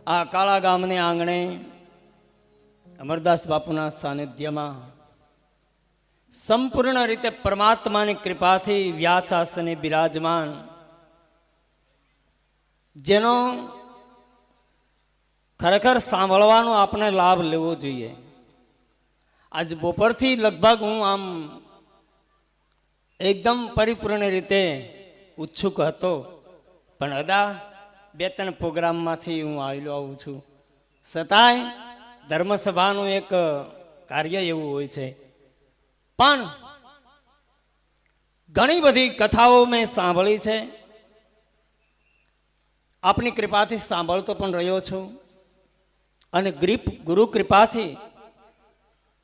આ કાળા ગામને આંગણે અમરદાસ બાપુના સાનિધ્યમાં સંપૂર્ણ રીતે પરમાત્માની કૃપાથી વ્યાસાસને બિરાજમાન, જેનો ખરેખર સાંભળવાનો આપણે લાભ લેવો જોઈએ. આજ બપોરથી લગભગ હું આમ એકદમ પરિપૂર્ણ રીતે ઉત્સુક હતો, પણ અદા 2-3 પ્રોગ્રામમાંથી હું આવું છું. છતાંય ધર્મસભાનું એક કાર્ય એવું હોય છે. પણ ઘણી બધી કથાઓ મેં સાંભળી છે, આપની કૃપાથી સાંભળતો પણ રહ્યો છું, અને ગુરુ કૃપાથી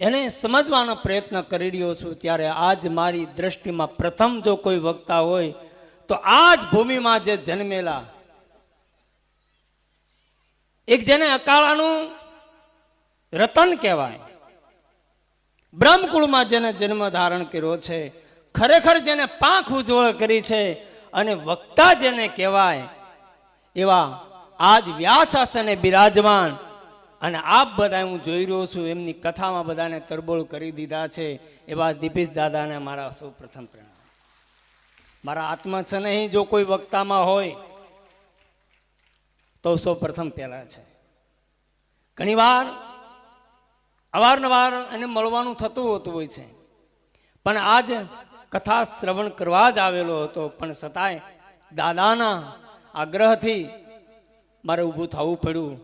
એને સમજવાનો પ્રયત્ન કરી રહ્યો છું. ત્યારે આજ મારી દ્રષ્ટિમાં પ્રથમ જો કોઈ વક્તા હોય તો આ જ ભૂમિમાં જે જન્મેલા એક, જેને અકાળાનું રતન કહેવાય, બ્રહ્મકુળમાં જેને જન્મ ધારણ કર્યો છે, ખરેખર જેને પાંખ ઉજ્જવળ કરી છે અને વક્તા જેને કહેવાય, એવા આજ વ્યાસાસને બિરાજમાન. અને આપ બધા હું જોઈ રહ્યો છું, એમની કથામાં બધાને તરબોળ કરી દીધા છે. એવા દીપેશ દાદાને મારા સૌ પ્રથમ પ્રણામ. મારા આત્મા છે નહીં, જો કોઈ વક્તામાં હોય તો સૌ પ્રથમ પહેલા છે. ઘણીવાર અવારનવાર એને મળવાનું થતું હોતું હોય છે, પણ આજ કથા શ્રવણ કરવા જ આવેલો હતો, પણ છતાંય દાદાના આગ્રહથી મારે ઊભું થવું પડ્યું.